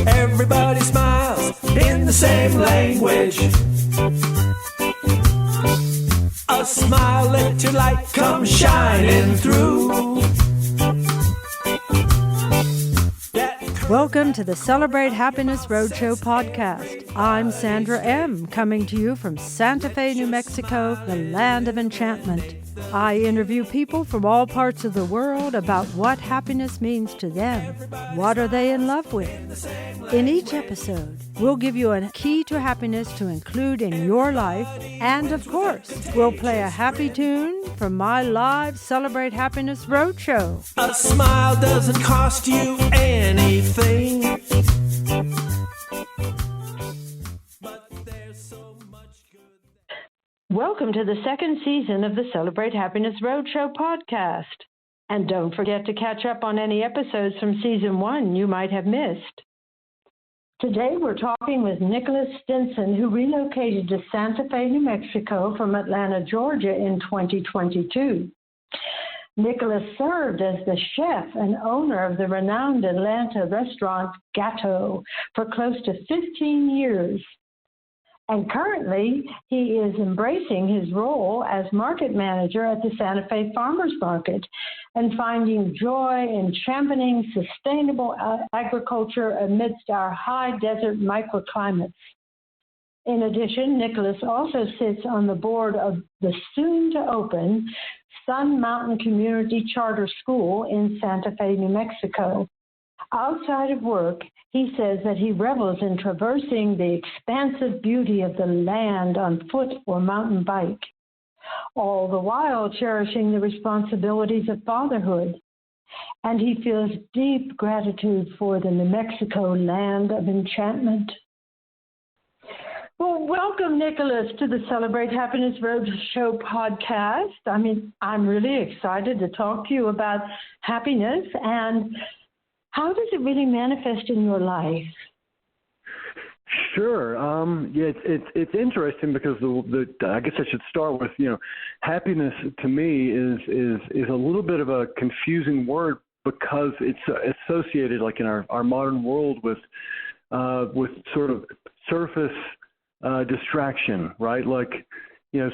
Everybody smiles in the same language. A smile, let your light come shining through. Welcome to the Celebrate Happiness Roadshow podcast. I'm Sandra M., coming to you from Santa Fe, New Mexico, the land of enchantment. I interview people from all parts of the world about what happiness means to them. What are they in love with? In each episode, we'll give you a key to happiness to include in your life. And of course, we'll play a happy tune from my live Celebrate Happiness Roadshow. A smile doesn't cost you anything. But there's so much good. Welcome to the second season of the Celebrate Happiness Roadshow podcast. And don't forget to catch up on any episodes from season 1 you might have missed. Today we're talking with Nicholas Stinson, who relocated to Santa Fe, New Mexico from Atlanta, Georgia in 2022. Nicholas served as the chef and owner of the renowned Atlanta restaurant Gato for close to 15 years. And currently, he is embracing his role as market manager at the Santa Fe Farmers Market and finding joy in championing sustainable agriculture amidst our high desert microclimates. In addition, Nicholas also sits on the board of the soon-to-open Sun Mountain Community Charter School in Santa Fe, New Mexico. Outside of work, he says that he revels in traversing the expansive beauty of the land on foot or mountain bike, all the while cherishing the responsibilities of fatherhood. And he feels deep gratitude for the New Mexico land of enchantment. Well, welcome, Nicholas, to the Celebrate Happiness Roadshow podcast. I'm really excited to talk to you about happiness and how does it really manifest in your life? Sure. Yeah, it's interesting because I guess I should start with, happiness to me is a little bit of a confusing word because it's associated, like in our modern world, with sort of surface distraction, right? Like,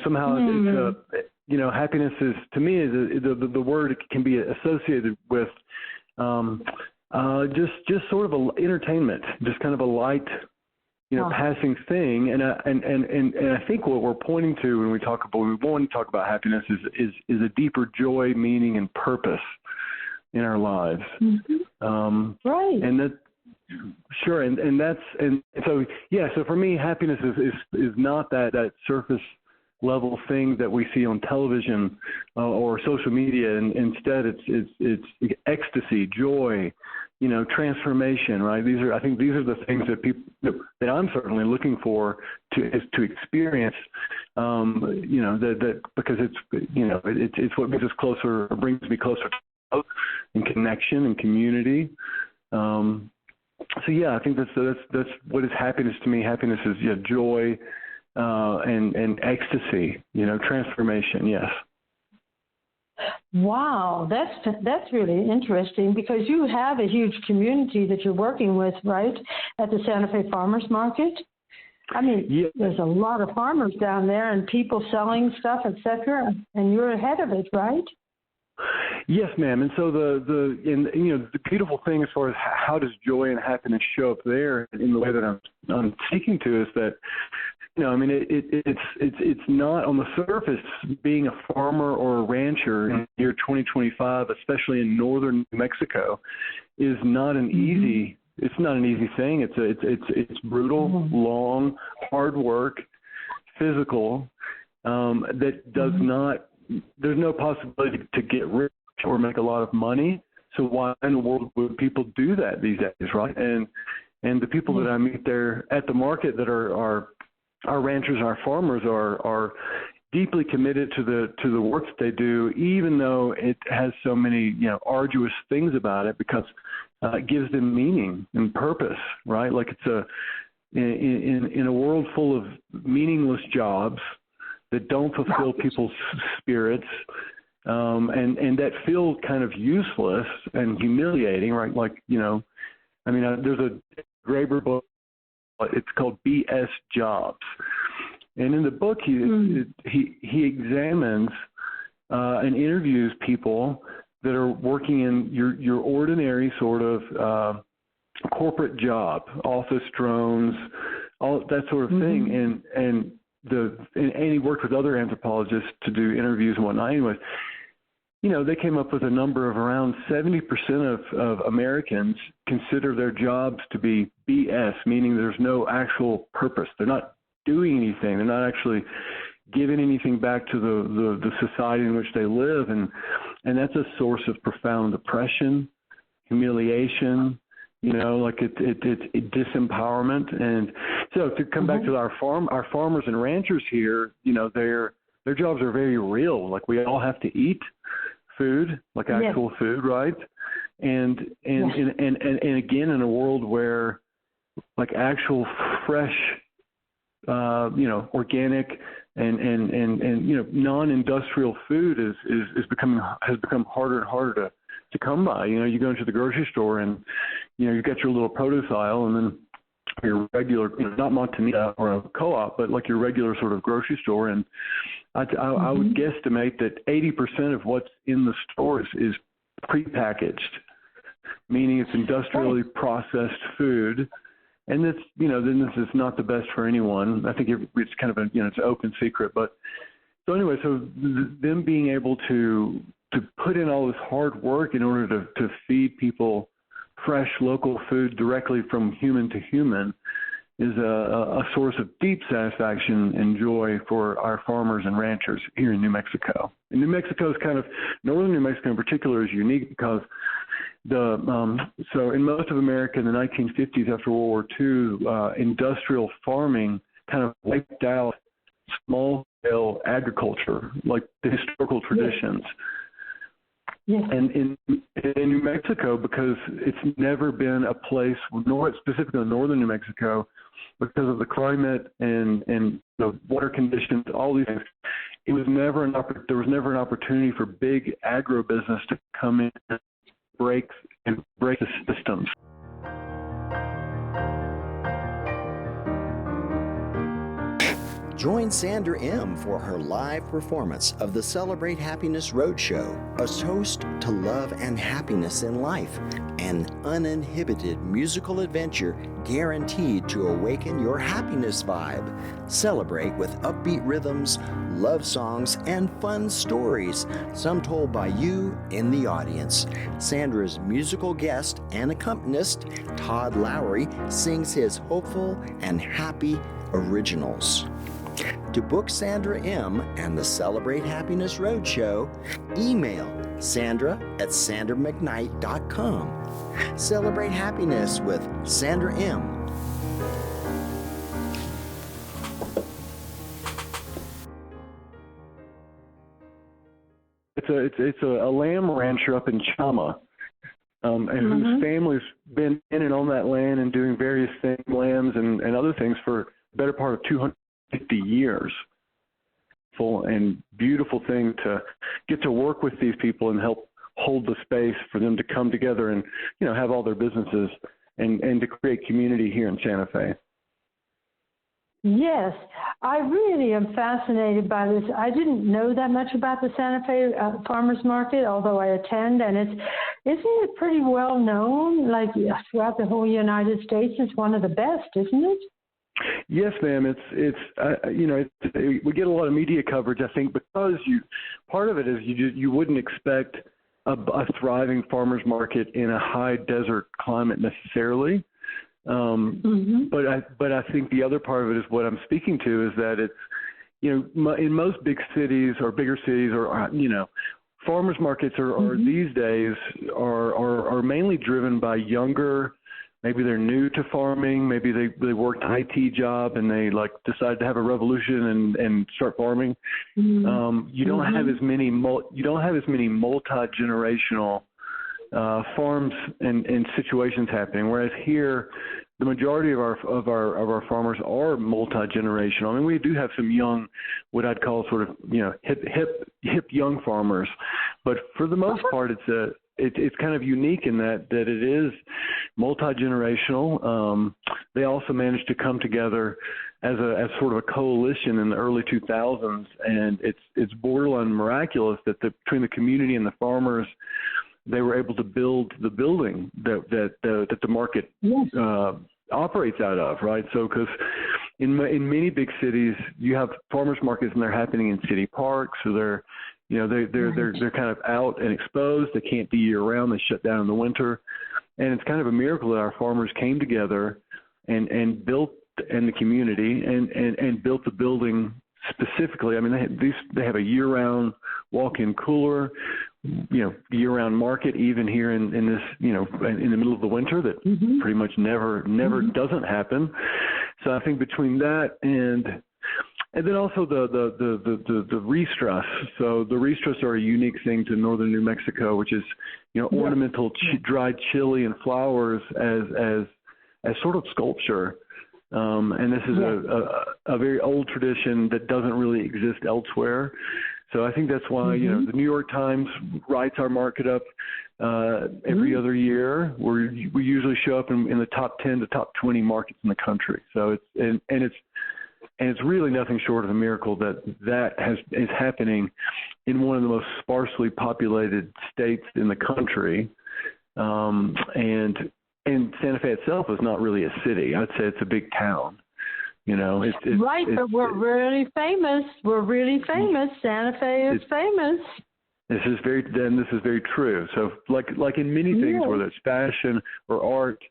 somehow it's happiness is, to me, is the word can be associated with just sort of a entertainment, just kind of a light, passing thing. And I think what we're pointing to when we want to talk about happiness is a deeper joy, meaning, and purpose in our lives. Mm-hmm. Right. And that, sure. And so for me, happiness is not that surface level thing that we see on television or social media, and instead it's ecstasy, joy, transformation, right? I think these are the things that I'm certainly looking for to experience, that because it's what makes us closer, or brings me closer to love and connection and community. I think that's what is happiness to me. Happiness is joy, and ecstasy, transformation. Yes. Wow, that's really interesting because you have a huge community that you're working with, right, at the Santa Fe Farmers Market. There's a lot of farmers down there and people selling stuff, etc., and you're ahead of it, right? Yes, ma'am. And so the beautiful thing as far as how does joy and happiness show up there in the way that I'm speaking to is that, it's not on the surface. Being a farmer or a rancher in the year 2025, especially in northern New Mexico, is not an easy. It's not an easy thing. It's brutal, long, hard work, physical. That does not. There's no possibility to get rich or make a lot of money. So why in the world would people do that these days, right? And the people that I meet there at the market that are our ranchers, our farmers are deeply committed to the work that they do, even though it has so many arduous things about it. Because gives them meaning and purpose, right? Like it's in a world full of meaningless jobs that don't fulfill people's spirits, and that feel kind of useless and humiliating, right? Like, there's a Graeber book, it's called BS Jobs. And in the book, he examines and interviews people that are working in your ordinary sort of corporate job, office drones, all that sort of thing. And he worked with other anthropologists to do interviews and whatnot. Anyways, they came up with a number of around 70% of Americans consider their jobs to be BS, meaning there's no actual purpose. They're not doing anything. They're not actually giving anything back to the society in which they live. And that's a source of profound depression, humiliation, like it's disempowerment. And so to come back to our farmers and ranchers here, their jobs are very real. Like we all have to eat food, like actual food, right? And again, in a world where like actual fresh, organic and non-industrial food has become harder and harder to come by. You go into the grocery store and you got your little produce aisle, and then your regular, not Montanita or a co-op, but like your regular sort of grocery store. And I would guesstimate that 80% of what's in the stores is prepackaged, meaning it's industrially processed food. And this, then this is not the best for anyone. I think it's kind of it's an open secret. But so anyway, so them being able to put in all this hard work in order to feed people fresh local food directly from human to human is a source of deep satisfaction and joy for our farmers and ranchers here in New Mexico. And New Mexico is northern New Mexico in particular is unique because so in most of America in the 1950s after World War II, industrial farming kind of wiped out small-scale agriculture, like the historical traditions. Yes. And in New Mexico, because it's never been a place, specifically in northern New Mexico, because of the climate and the water conditions, all these things, there was never an opportunity for big agribusiness to come in and break the systems. Join Sandra M. for her live performance of the Celebrate Happiness Roadshow, a toast to love and happiness in life, an uninhibited musical adventure guaranteed to awaken your happiness vibe. Celebrate with upbeat rhythms, love songs, and fun stories, some told by you in the audience. Sandra's musical guest and accompanist, Todd Lowry, sings his hopeful and happy originals. To book Sandra M. and the Celebrate Happiness Roadshow, email sandra@sandramcknight.com. Celebrate happiness with Sandra M. It's a lamb rancher up in Chama, and whose family's been in and on that land and doing various things, lambs and other things for the better part of 250 years. Full and beautiful thing to get to work with these people and help hold the space for them to come together and have all their businesses and to create community here in Santa Fe. Yes, I really am fascinated by this. I didn't know that much about the Santa Fe Farmers Market, although I attend, and isn't it pretty well known, like throughout the whole United States? It's one of the best, isn't it? Yes, ma'am. We get a lot of media coverage, I think, because part of it is you wouldn't expect a thriving farmers market in a high desert climate necessarily. But I think the other part of it is what I'm speaking to is that it's, in most big cities or bigger cities or, farmers markets are these days are mainly driven by younger. Maybe they're new to farming. Maybe they worked an IT job and they decided to have a revolution and start farming. You don't have as many multi-generational farms and situations happening. Whereas here, the majority of our farmers are multi-generational. I mean, we do have some young, what I'd call sort of, hip young farmers, but for the most part, it's kind of unique in that it is multi-generational. They also managed to come together as sort of a coalition in the early 2000s, and it's borderline miraculous that between the community and the farmers, they were able to build the building that the market operates out of, right? So, because in many big cities, you have farmers markets and they're happening in city parks, so they're kind of out and exposed. They can't be year round. They shut down in the winter, and it's kind of a miracle that our farmers came together and built in the community and built the building specifically. I mean, they have a year-round walk-in cooler, year-round market, even here in this, in the middle of the winter, that pretty much never doesn't happen. So I think between that and then also the restress. So the restress are a unique thing to northern New Mexico, which is ornamental dried chili and flowers as sort of sculpture. And this is a very old tradition that doesn't really exist elsewhere. So I think that's why, the New York Times writes our market up every other year. We usually show up in the top 10 to top 20 markets in the country. So it's really nothing short of a miracle that is happening in one of the most sparsely populated states in the country. And Santa Fe itself is not really a city. I'd say it's a big town. But we're really famous. We're really famous. Santa Fe is famous. This is very true. So, like in many things, whether it's fashion or art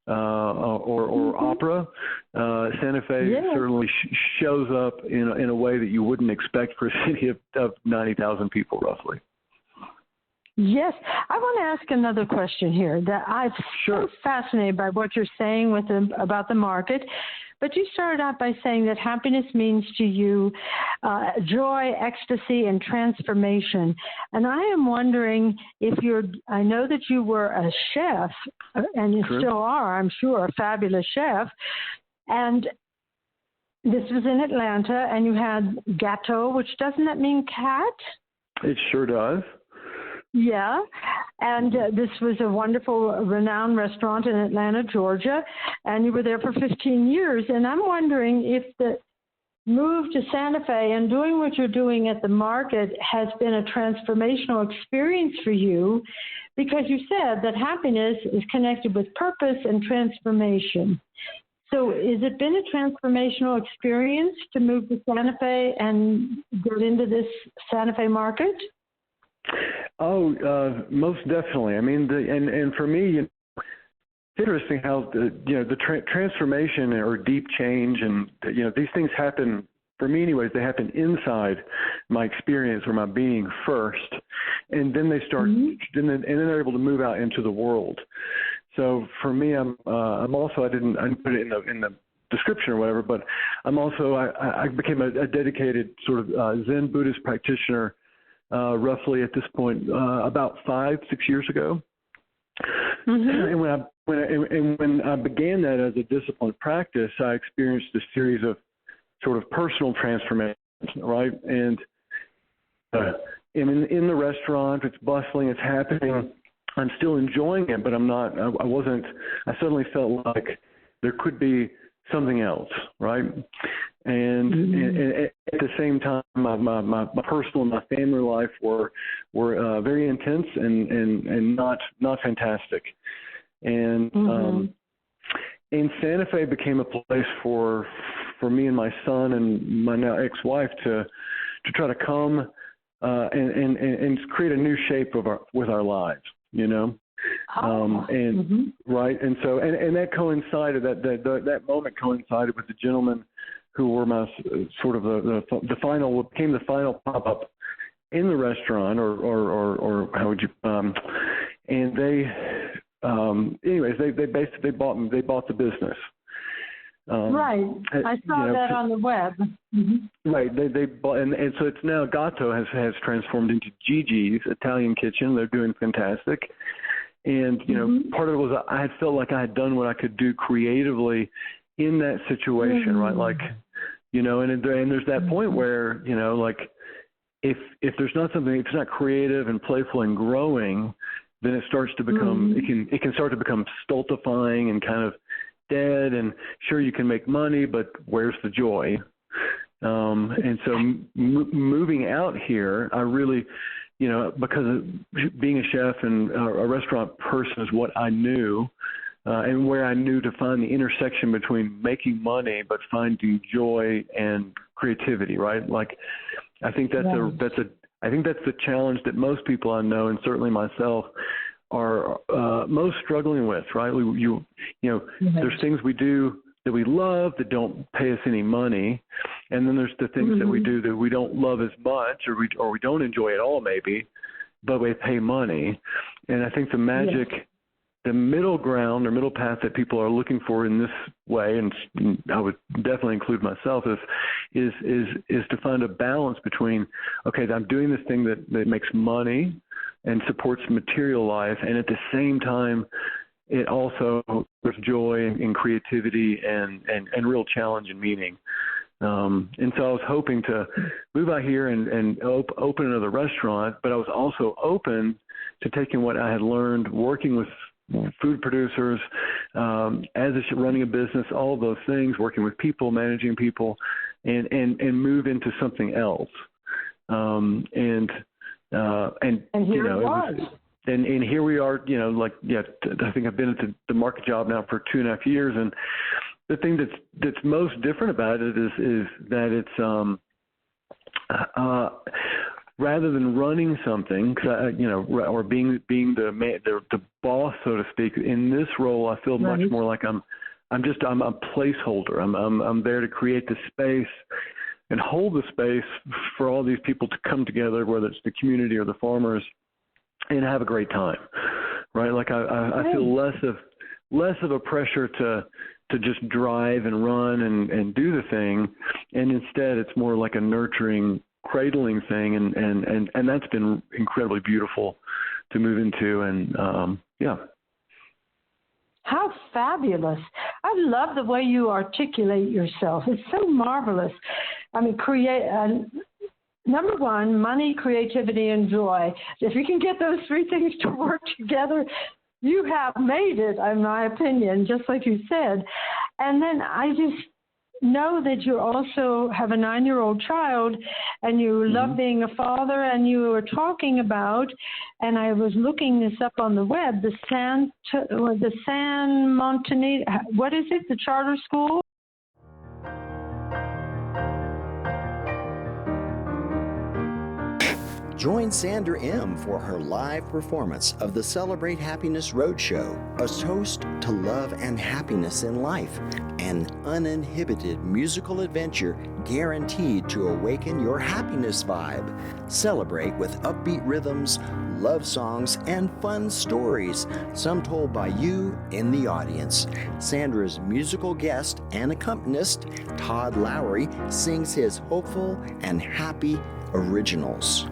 or opera, Santa Fe certainly shows up in a way that you wouldn't expect for a city of 90,000 people, roughly. Yes. I want to ask another question here that I'm so fascinated by what you're saying about the market. But you started out by saying that happiness means to you joy, ecstasy, and transformation. And I am wondering I know that you were a chef, and you still are, I'm sure, a fabulous chef. And this was in Atlanta, and you had Gato, which doesn't that mean cat? It sure does. Yeah, and this was a wonderful, renowned restaurant in Atlanta, Georgia, and you were there for 15 years. And I'm wondering if the move to Santa Fe and doing what you're doing at the market has been a transformational experience for you, because you said that happiness is connected with purpose and transformation. So has it been a transformational experience to move to Santa Fe and get into this Santa Fe market? Oh, most definitely. I mean, and for me, it's interesting how the transformation or deep change, and these things happen for me, anyways. They happen inside my experience or my being first, and then they start, and then they're able to move out into the world. So for me, I'm also I didn't put it in the description or whatever, but I became a dedicated sort of Zen Buddhist practitioner. Roughly at this point, about 5-6 years ago, and when I began that as a disciplined practice, I experienced a series of sort of personal transformations, right? And in the restaurant, it's bustling, it's happening. I'm still enjoying it, but I'm not. I wasn't. I suddenly felt like there could be something else, right? And at the same time, my personal and my family life were very intense and not fantastic. And and Santa Fe became a place for me and my son and my now ex-wife to try to come and create a new shape with our lives, right, and so and that coincided, that moment coincided with the gentleman who were my sort of the final pop-up in the restaurant, or how would you and they anyways they basically bought the business. Right, I saw that on the web. Right, they bought, and so it's now Gato has transformed into Gigi's Italian Kitchen. They're doing fantastic, And, you know, part of it was I had felt like I had done what I could do creatively in that situation, right? Like, you know, and there's that point where, you know, like if there's not something, if it's not creative and playful and growing, then it starts to become, it can start to become stultifying and kind of dead. And sure, you can make money, but where's the joy? And so moving out here, I really, you know, because of being a chef and a restaurant person is what I knew, and where I knew to find the intersection between making money but finding joy and creativity, right? Like, I think that's I think that's the challenge that most people I know, and certainly myself, are most struggling with, right? You know, there's things we do that we love that don't pay us any money, and then there's the things that we do that we don't love as much, or we don't enjoy at all, maybe, but we pay money. And I think the magic, the middle ground or middle path that people are looking for in this way, and I would definitely include myself, is to find a balance between, okay, I'm doing this thing that makes money and supports material life, and at the same time, it also there's joy and creativity and real challenge and meaning. And so I was hoping to move out here and open another restaurant, but I was also open to taking what I had learned working with food producers, running a business, all of those things, working with people, managing people, and move into something else. And here you know, it was. And here we are, you know, like, I think I've been at the market job now for 2.5 years. And the thing that's most different about it is that it's, rather than running something, you know, or being the boss, so to speak, in this role, I feel much more like I'm a placeholder. I'm there to create the space and hold the space for all these people to come together, whether it's the community or the farmers, and have a great time, right? Like I feel less of a pressure to just drive and run and do the thing, and instead it's more like a nurturing, cradling thing, and that's been incredibly beautiful to move into, and How fabulous. I love the way you articulate yourself. It's so marvelous. I mean, number one, money, creativity, and joy. If you can get those three things to work together, you have made it, in my opinion, just like you said. And then I just know that you also have a 9-year-old child, and you love being a father, and you were talking about, and I was looking this up on the web, the San Montanito, what is it, the charter school? Join Sandra M. for her live performance of the Celebrate Happiness Roadshow, a toast to love and happiness in life, an uninhibited musical adventure guaranteed to awaken your happiness vibe. Celebrate with upbeat rhythms, love songs, and fun stories, some told by you in the audience. Sandra's musical guest and accompanist, Todd Lowry, sings his hopeful and happy originals.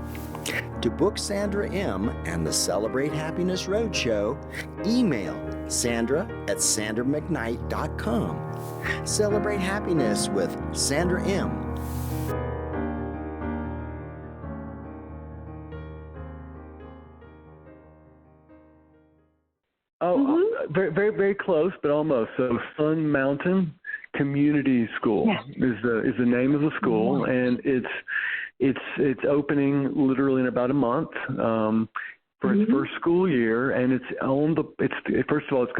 To book Sandra M. and the Celebrate Happiness Roadshow, email sandra@sandramcknight.com. Celebrate happiness with Sandra M. Very, very, very close, but almost. So Sun Mountain Community School is the name of the school, and it's opening literally in about a month for its first school year, and first of all, it's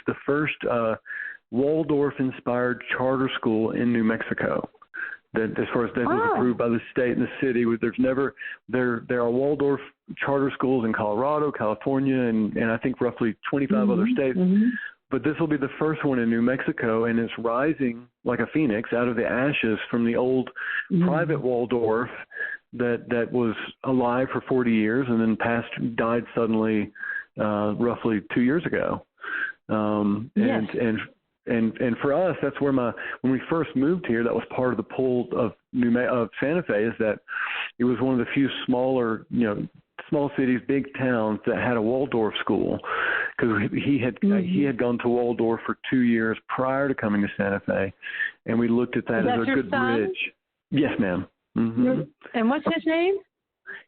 the first Waldorf-inspired charter school in New Mexico. That, as far as that was approved by the state and the city, there are Waldorf charter schools in Colorado, California, and I think roughly 25 other states. But this will be the first one in New Mexico, and it's rising like a phoenix out of the ashes from the old private Waldorf that was alive for 40 years and then died suddenly roughly 2 years ago. And for us, that's where when we first moved here, that was part of the pull of Santa Fe, is that it was one of the few smaller, small cities, big towns that had a Waldorf school, because he had gone to Waldorf for 2 years prior to coming to Santa Fe, and we looked at that as a good bridge. Yes, ma'am. Mm-hmm. And what's his name?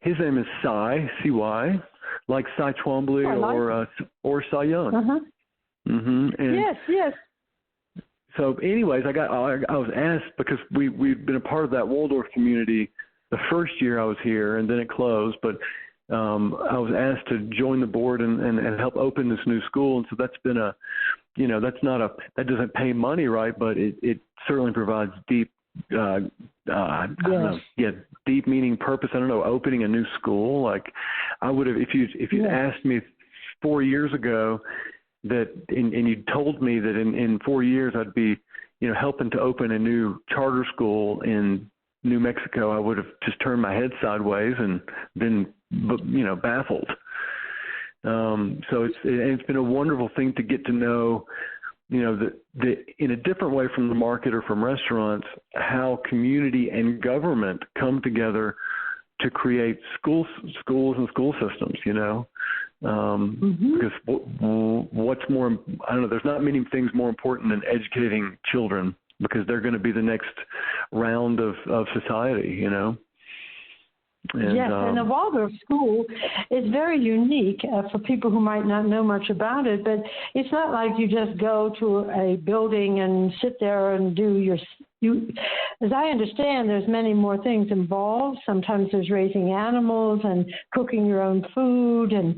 His name is Cy, C-Y, like Cy Twombly or Cy Young. Uh-huh. Mm-hmm. And yes. So, anyways, I was asked, because we've been a part of that Waldorf community the first year I was here, and then it closed. But I was asked to join the board and help open this new school, and so that's been that doesn't pay money, right? But it certainly provides deep. Deep meaning, purpose. I don't know, opening a new school. Like, I would have, if you'd asked me 4 years ago that, and you told me that in 4 years I'd be, helping to open a new charter school in New Mexico, I would have just turned my head sideways and been, baffled. So it's been a wonderful thing to get to know, the in a different way from the market or from restaurants, how community and government come together to create schools and school systems, because what's more, I don't know, there's not many things more important than educating children, because they're going to be the next round of society, And, yes, and the Waldorf School is very unique for people who might not know much about it, but it's not like you just go to a building and sit there and do as I understand, there's many more things involved. Sometimes there's raising animals and cooking your own food and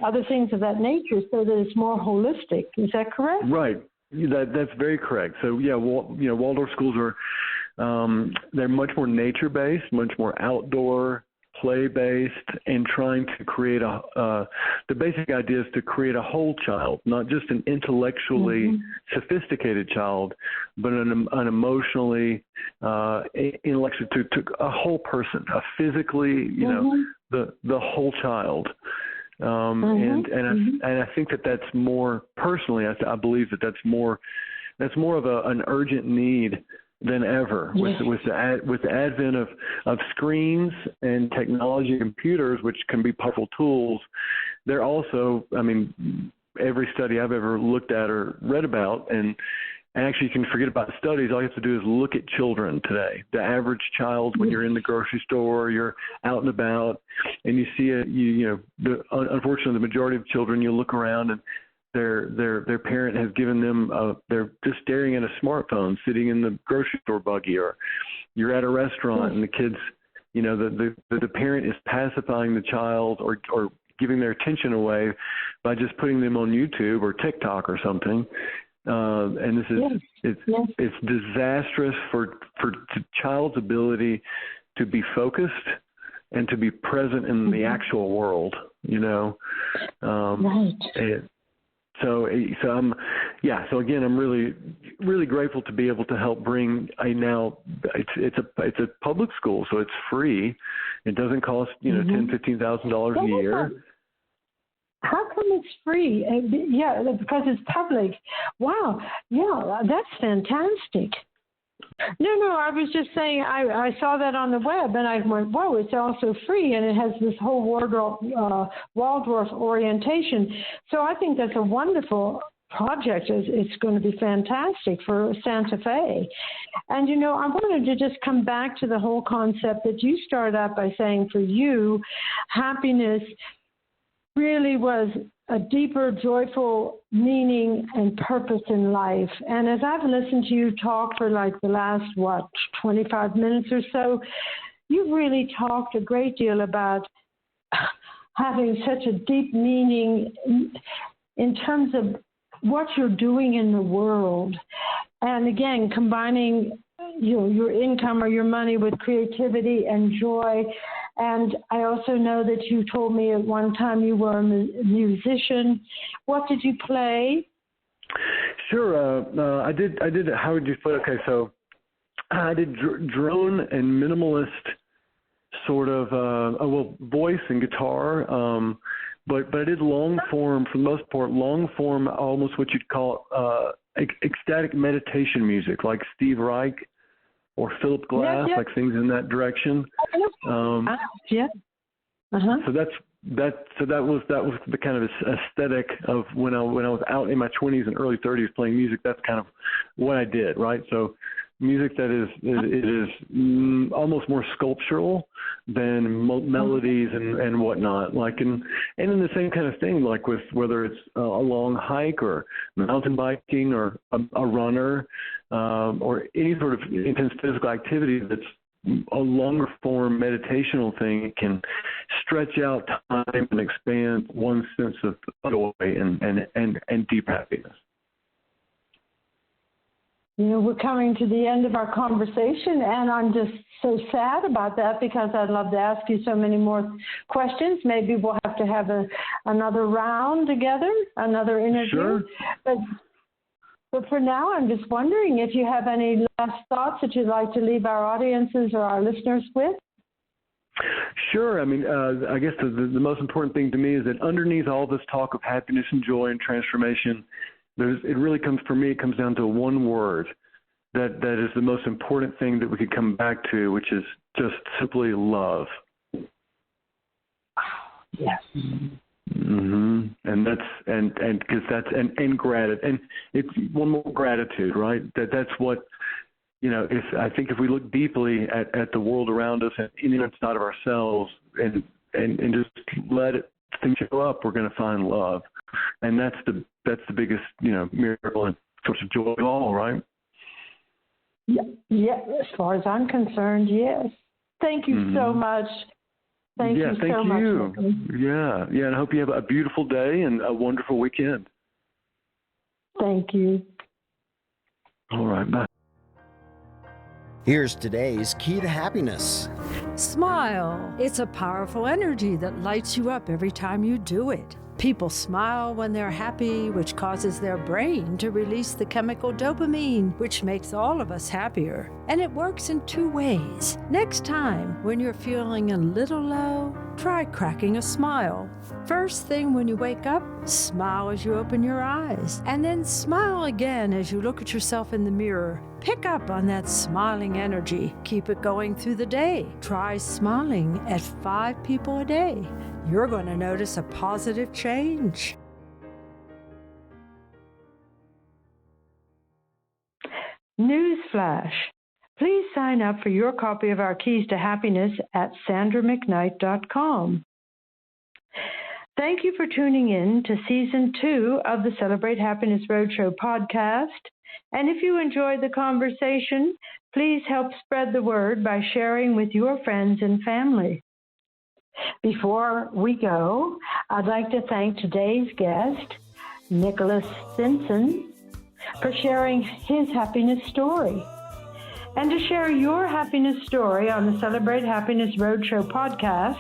other things of that nature, so that it's more holistic. Is that correct? Right. That's very correct. So, Waldorf schools are, they're much more nature-based, much more outdoor, play-based, and trying to create the basic idea is to create a whole child, not just an intellectually sophisticated child, but an emotionally, intellectually, to a whole person, a physically, the whole child. And I think that's more, personally, I believe that's more of an urgent need than ever with the advent of screens and technology and computers, which can be powerful tools. They're also, every study I've ever looked at or read about, and actually you can forget about the studies. All you have to do is look at children today. The average child, when you're in the grocery store, you're out and about, and you see unfortunately, the majority of children, you look around and their parent has given them they're just staring at a smartphone, sitting in the grocery store buggy, or you're at a restaurant and the kids, the parent is pacifying the child or giving their attention away by just putting them on YouTube or TikTok or something. And this is it's disastrous for the child's ability to be focused and to be present in the actual world, Right. So again, I'm really, really grateful to be able to help bring it's a public school, so it's free. It doesn't cost, $10,000-$15,000 a year. How come it's free? Because it's public. Wow. Yeah, that's fantastic. No, I was just saying I saw that on the web, and I went, whoa, it's also free, and it has this whole Waldorf orientation. So I think that's a wonderful project. It's going to be fantastic for Santa Fe. And, I wanted to just come back to the whole concept that you started out by saying, for you, happiness really was a deeper, joyful meaning and purpose in life. And as I've listened to you talk for like the last, 25 minutes or so, you've really talked a great deal about having such a deep meaning in terms of what you're doing in the world. And again, combining your income or your money with creativity and joy. And I also know that you told me at one time you were a musician. What did you play? Sure. I did. How would you put it? Okay, so I did drone and minimalist sort of, voice and guitar. But I did long form, for the most part, almost what you'd call ecstatic meditation music, like Steve Reich or Philip Glass, like things in that direction. So that was the kind of aesthetic of when I was out in my 20s and early 30s playing music. That's kind of what I did, right? So music that is almost more sculptural than melodies and whatnot. Like and in the same kind of thing, like with whether it's a long hike or mountain biking or a runner or any sort of intense physical activity that's a longer form meditational thing. It can stretch out time and expand one's sense of joy and deep happiness. You know, we're coming to the end of our conversation, and I'm just so sad about that because I'd love to ask you so many more questions. Maybe we'll have to have another round together, another interview. Sure. But for now, I'm just wondering if you have any last thoughts that you'd like to leave our audiences or our listeners with? Sure. I mean, I guess the most important thing to me is that underneath all this talk of happiness and joy and transformation, it really comes down to one word that is the most important thing that we could come back to, which is just simply love. Yes. Mm-hmm. And gratitude, and it's one more gratitude, right? That's what, you know, I think if we look deeply at the world around us and inside of ourselves and just let things show up, we're going to find love. And that's the biggest, you know, miracle and source of joy of all, right? Yeah. As far as I'm concerned, yes. Thank you so much. Thank you so much. Yeah. And I hope you have a beautiful day and a wonderful weekend. Thank you. All right. Bye. Here's today's key to happiness. Smile. It's a powerful energy that lights you up every time you do it. People smile when they're happy, which causes their brain to release the chemical dopamine, which makes all of us happier. And it works in two ways. Next time, when you're feeling a little low, try cracking a smile. First thing when you wake up, smile as you open your eyes, and then smile again as you look at yourself in the mirror. Pick up on that smiling energy. Keep it going through the day. Try smiling at 5 people a day. You're going to notice a positive change. Newsflash. Please sign up for your copy of our Keys to Happiness at SandraMcKnight.com. Thank you for tuning in to Season 2 of the Celebrate Happiness Roadshow podcast. And if you enjoyed the conversation, please help spread the word by sharing with your friends and family. Before we go, I'd like to thank today's guest, Nicholas Stinson, for sharing his happiness story. And to share your happiness story on the Celebrate Happiness Roadshow podcast,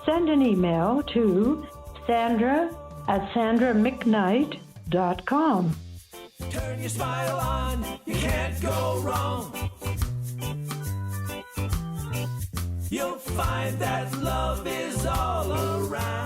send an email to Sandra@SandraMcKnight.com. Turn your smile on, you can't go wrong. You'll find that love is all around.